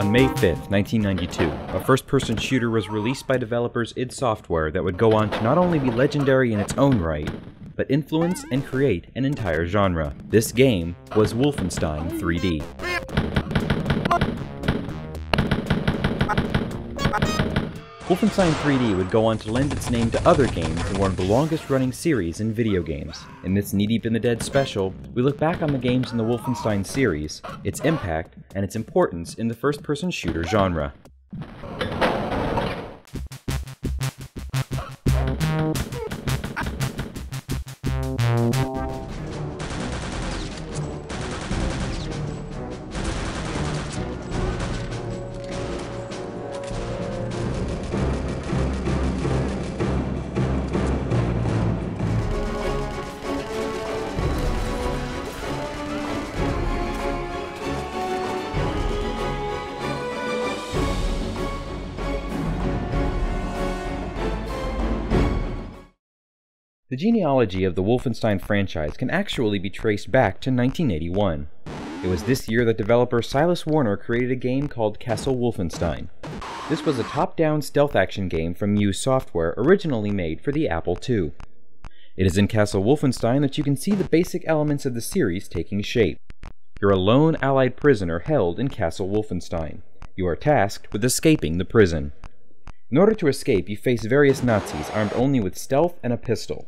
On May 5th, 1992, a first-person shooter was released by developers id Software that would go on to not only be legendary in its own right, but influence and create an entire genre. This game was Wolfenstein 3D. Wolfenstein 3D would go on to lend its name to other games in one of the longest-running series in video games. In this Knee Deep in the Dead special, we look back on the games in the Wolfenstein series, its impact, and its importance in the first-person shooter genre. The genealogy of the Wolfenstein franchise can actually be traced back to 1981. It was this year that developer Silas Warner created a game called Castle Wolfenstein. This was a top-down stealth action game from Muse Software originally made for the Apple II. It is in Castle Wolfenstein that you can see the basic elements of the series taking shape. You're a lone Allied prisoner held in Castle Wolfenstein. You are tasked with escaping the prison. In order to escape, you face various Nazis armed only with stealth and a pistol.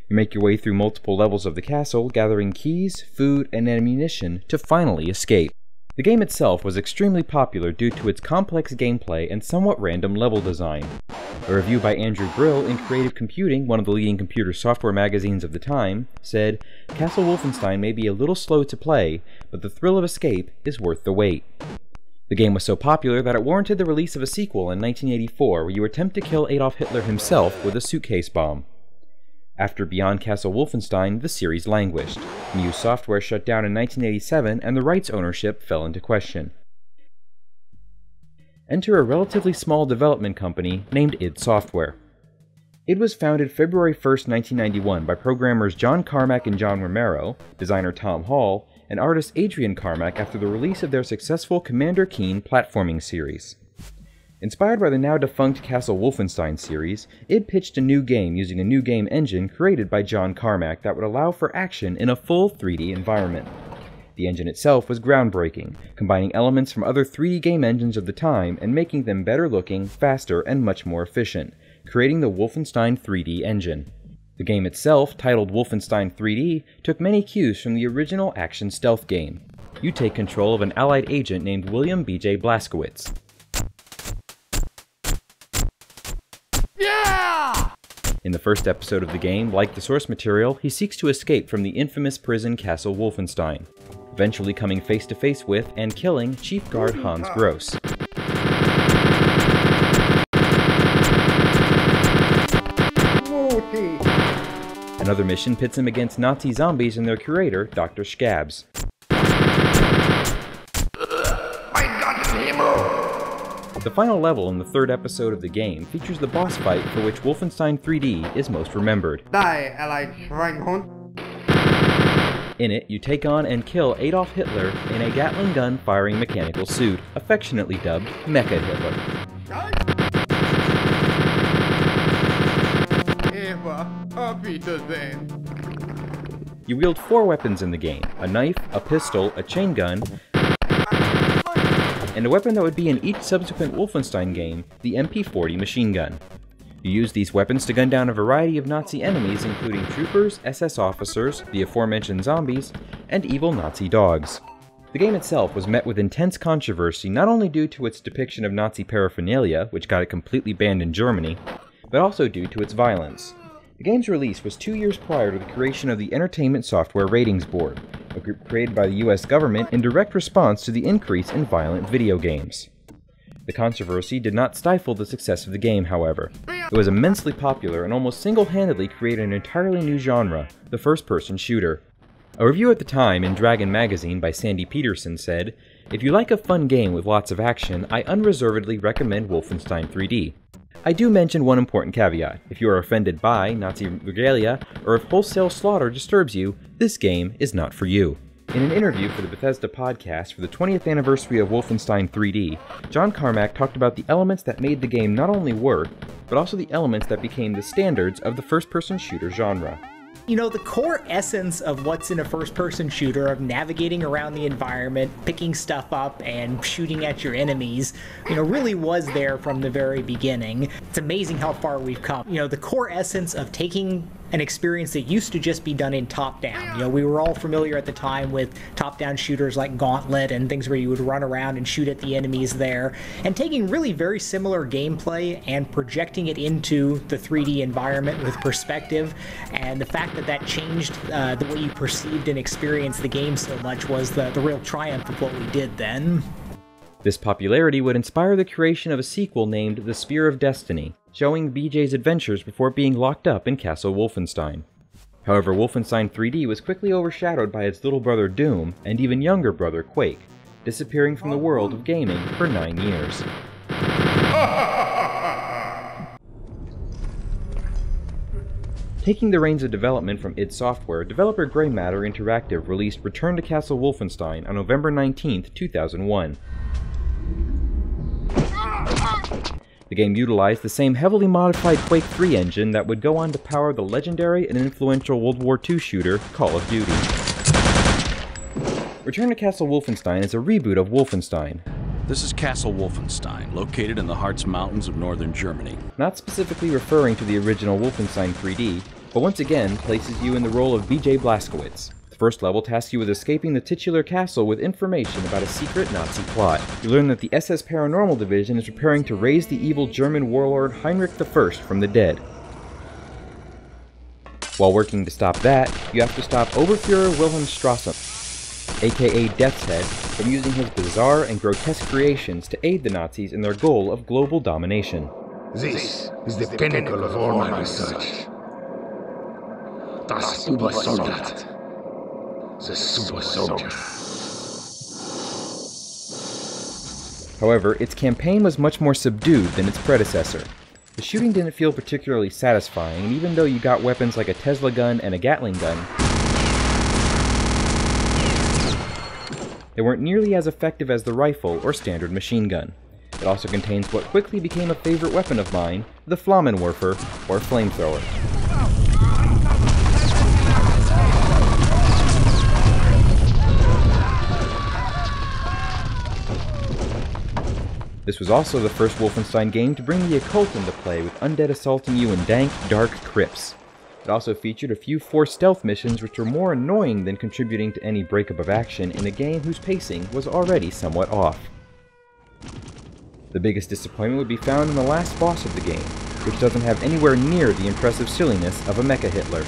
You make your way through multiple levels of the castle, gathering keys, food, and ammunition to finally escape. The game itself was extremely popular due to its complex gameplay and somewhat random level design. A review by Andrew Brill in Creative Computing, one of the leading computer software magazines of the time, said, "Castle Wolfenstein may be a little slow to play, but the thrill of escape is worth the wait." The game was so popular that it warranted the release of a sequel in 1984 where you attempt to kill Adolf Hitler himself with a suitcase bomb. After Beyond Castle Wolfenstein, the series languished. Muse Software shut down in 1987 and the rights ownership fell into question. Enter a relatively small development company named id Software. id was founded February 1st, 1991 by programmers John Carmack and John Romero, designer Tom Hall, and artist Adrian Carmack after the release of their successful Commander Keen platforming series. Inspired by the now-defunct Castle Wolfenstein series, id pitched a new game using a new game engine created by John Carmack that would allow for action in a full 3D environment. The engine itself was groundbreaking, combining elements from other 3D game engines of the time and making them better looking, faster, and much more efficient, creating the Wolfenstein 3D engine. The game itself, titled Wolfenstein 3D, took many cues from the original action stealth game. You take control of an Allied agent named William B.J. Blazkowicz. Yeah! In the first episode of the game, like the source material, he seeks to escape from the infamous prison Castle Wolfenstein, eventually coming face to face with and killing Chief Guard Hans Gross. Another mission pits him against Nazi zombies and their curator, Dr. Scabs. The final level in the third episode of the game features the boss fight for which Wolfenstein 3D is most remembered. In it, you take on and kill Adolf Hitler in a Gatling gun firing mechanical suit, affectionately dubbed Mecha Hitler. You wield 4 weapons in the game: a knife, a pistol, a chain gun, and a weapon that would be in each subsequent Wolfenstein game, the MP40 machine gun. You use these weapons to gun down a variety of Nazi enemies including troopers, SS officers, the aforementioned zombies, and evil Nazi dogs. The game itself was met with intense controversy not only due to its depiction of Nazi paraphernalia, which got it completely banned in Germany, but also due to its violence. The game's release was 2 years prior to the creation of the Entertainment Software Ratings Board, a group created by the US government in direct response to the increase in violent video games. The controversy did not stifle the success of the game, however. It was immensely popular and almost single-handedly created an entirely new genre, the first-person shooter. A review at the time in Dragon magazine by Sandy Peterson said, "If you like a fun game with lots of action, I unreservedly recommend Wolfenstein 3D. I do mention one important caveat. If you are offended by Nazi regalia, or if wholesale slaughter disturbs you, this game is not for you." In an interview for the Bethesda podcast for the 20th anniversary of Wolfenstein 3D, John Carmack talked about the elements that made the game not only work, but also the elements that became the standards of the first-person shooter genre. You know, the core essence of what's in a first-person shooter, of navigating around the environment, picking stuff up, and shooting at your enemies, really was there from the very beginning. It's amazing how far we've come. The core essence of taking an experience that used to just be done in top-down. We were all familiar at the time with top-down shooters like Gauntlet and things where you would run around and shoot at the enemies there, and taking really very similar gameplay and projecting it into the 3D environment with perspective. And the fact that changed the way you perceived and experienced the game so much was the real triumph of what we did then. This popularity would inspire the creation of a sequel named The Spear of Destiny, showing BJ's adventures before being locked up in Castle Wolfenstein. However, Wolfenstein 3D was quickly overshadowed by its little brother Doom and even younger brother Quake, disappearing from the world of gaming for 9 years. Taking the reins of development from id Software, developer Grey Matter Interactive released Return to Castle Wolfenstein on November 19, 2001. The game utilized the same heavily modified Quake 3 engine that would go on to power the legendary and influential World War II shooter Call of Duty. Return to Castle Wolfenstein is a reboot of Wolfenstein. This is Castle Wolfenstein, located in the Harz Mountains of northern Germany. Not specifically referring to the original Wolfenstein 3D, but once again places you in the role of BJ Blazkowicz. The first level tasks you with escaping the titular castle with information about a secret Nazi plot. You learn that the SS Paranormal Division is preparing to raise the evil German warlord Heinrich I from the dead. While working to stop that, you have to stop Oberfuhrer Wilhelm Strasse, aka Death's Head, from using his bizarre and grotesque creations to aid the Nazis in their goal of global domination. This is the pinnacle of all my research. Das Supersoldat. The Super Soldier. However, its campaign was much more subdued than its predecessor. The shooting didn't feel particularly satisfying, and even though you got weapons like a Tesla gun and a Gatling gun, they weren't nearly as effective as the rifle or standard machine gun. It also contains what quickly became a favorite weapon of mine, the Flammenwerfer, or flamethrower. This was also the first Wolfenstein game to bring the occult into play, with undead assaulting you in dank, dark crypts. It also featured a few forced stealth missions which were more annoying than contributing to any breakup of action in a game whose pacing was already somewhat off. The biggest disappointment would be found in the last boss of the game, which doesn't have anywhere near the impressive silliness of a Mecha Hitler.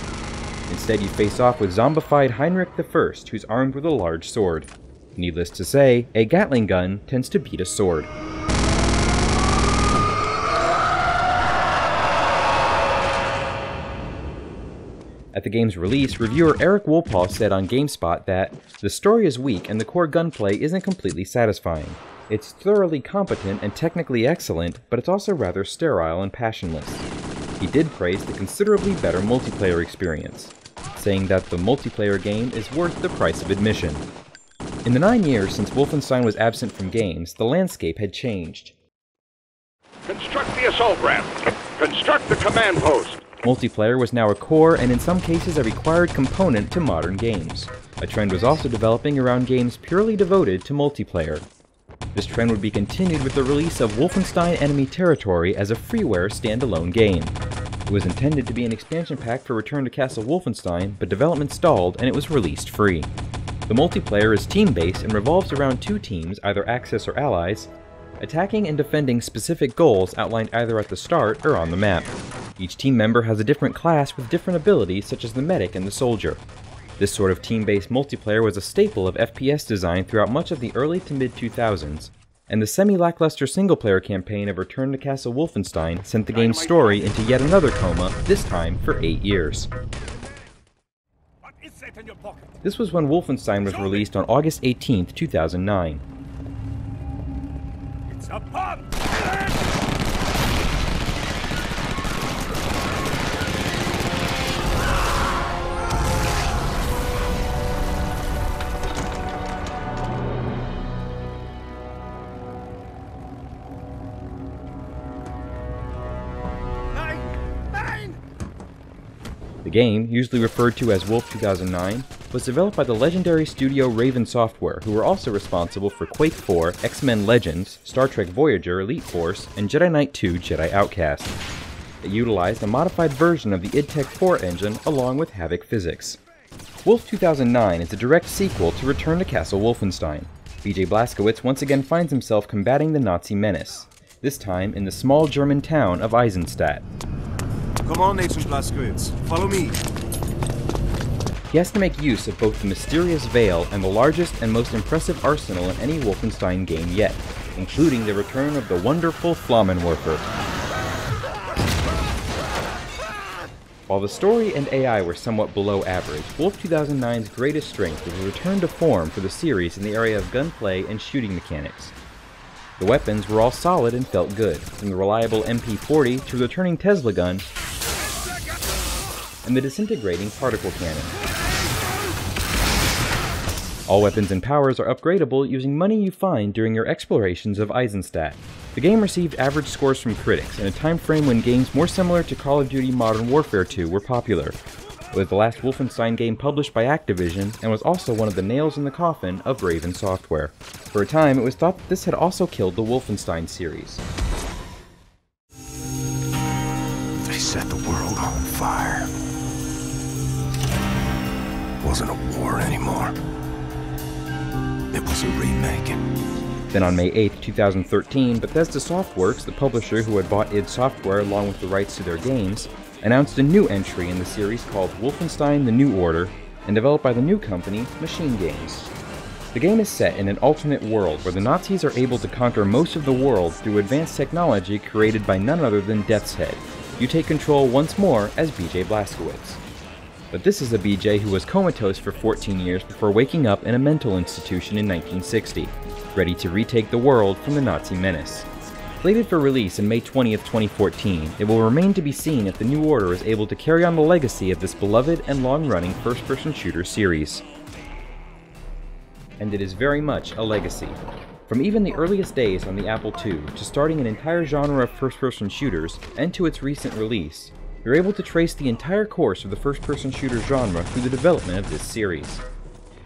Instead, you face off with zombified Heinrich I, who's armed with a large sword. Needless to say, a Gatling gun tends to beat a sword. At the game's release, reviewer Eric Wolpaw said on GameSpot that the story is weak and the core gunplay isn't completely satisfying. It's thoroughly competent and technically excellent, but it's also rather sterile and passionless. He did praise the considerably better multiplayer experience, saying that the multiplayer game is worth the price of admission. In the 9 years since Wolfenstein was absent from games, the landscape had changed. Construct the assault ramp! Construct the command post! Multiplayer was now a core and in some cases a required component to modern games. A trend was also developing around games purely devoted to multiplayer. This trend would be continued with the release of Wolfenstein Enemy Territory as a freeware standalone game. It was intended to be an expansion pack for Return to Castle Wolfenstein, but development stalled and it was released free. The multiplayer is team-based and revolves around two teams, either Axis or Allies, attacking and defending specific goals outlined either at the start or on the map. Each team member has a different class with different abilities, such as the medic and the soldier. This sort of team-based multiplayer was a staple of FPS design throughout much of the early to mid-2000s, and the semi-lackluster single-player campaign of Return to Castle Wolfenstein sent the game's story into yet another coma, this time for 8 years. This was when Wolfenstein was released on August 18, 2009. It's a bomb! The game, usually referred to as Wolf 2009, was developed by the legendary studio Raven Software, who were also responsible for Quake 4, X-Men Legends, Star Trek Voyager Elite Force, and Jedi Knight 2 Jedi Outcast. It utilized a modified version of the id Tech 4 engine along with Havoc physics. Wolf 2009 is a direct sequel to Return to Castle Wolfenstein. BJ Blazkowicz once again finds himself combating the Nazi menace, this time in the small German town of Eisenstadt. Come on, Agent Blazkowicz, follow me. He has to make use of both the mysterious veil and the largest and most impressive arsenal in any Wolfenstein game yet, including the return of the wonderful Flammenwerfer. While the story and AI were somewhat below average, Wolf 2009's greatest strength was a return to form for the series in the area of gunplay and shooting mechanics. The weapons were all solid and felt good, from the reliable MP40 to the returning Tesla gun and the disintegrating particle cannon. All weapons and powers are upgradable using money you find during your explorations of Eisenstadt. The game received average scores from critics in a time frame when games more similar to Call of Duty Modern Warfare 2 were popular. It was the last Wolfenstein game published by Activision and was also one of the nails in the coffin of Raven Software. For a time, it was thought that this had also killed the Wolfenstein series. They set the world on fire. It wasn't a war anymore. It was a remaking. Then on May 8, 2013, Bethesda Softworks, the publisher who had bought id Software along with the rights to their games, announced a new entry in the series called Wolfenstein: The New Order, and developed by the new company, Machine Games. The game is set in an alternate world where the Nazis are able to conquer most of the world through advanced technology created by none other than Death's Head. You take control once more as BJ Blazkowicz. But this is a BJ who was comatose for 14 years before waking up in a mental institution in 1960, ready to retake the world from the Nazi menace. Slated for release in May 20th, 2014, it will remain to be seen if the New Order is able to carry on the legacy of this beloved and long-running first-person shooter series. And it is very much a legacy. From even the earliest days on the Apple II to starting an entire genre of first-person shooters and to its recent release, you're able to trace the entire course of the first-person shooter genre through the development of this series.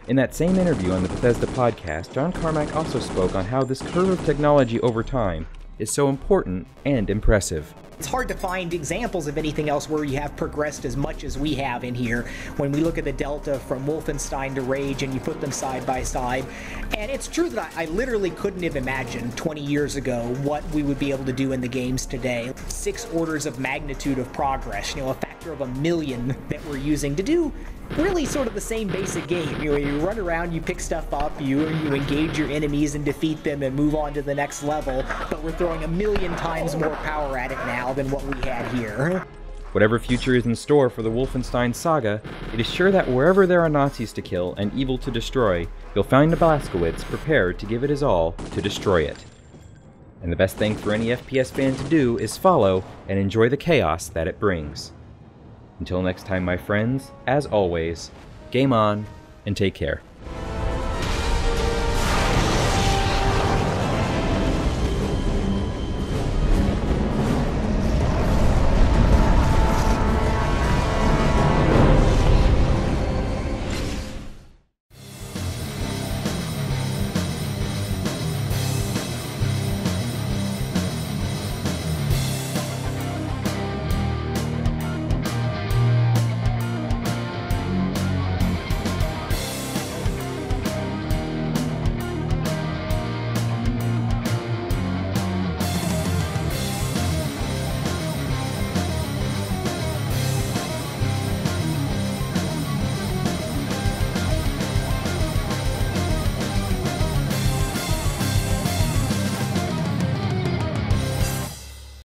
In that same interview on the Bethesda podcast, John Carmack also spoke on how this curve of technology over time is so important and impressive. It's hard to find examples of anything else where you have progressed as much as we have in here when we look at the delta from Wolfenstein to Rage and you put them side by side. And it's true that I literally couldn't have imagined 20 years ago what we would be able to do in the games today. 6 orders of magnitude of progress, a factor of 1,000,000 that we're using to do really sort of the same basic game. You run around, you pick stuff up, you engage your enemies and defeat them and move on to the next level, but we're throwing 1,000,000 times more power at it now than what we had here. Whatever future is in store for the Wolfenstein saga, it is sure that wherever there are Nazis to kill and evil to destroy, you'll find a Blazkowicz prepared to give it his all to destroy it. And the best thing for any FPS fan to do is follow and enjoy the chaos that it brings. Until next time, my friends, as always, game on and take care.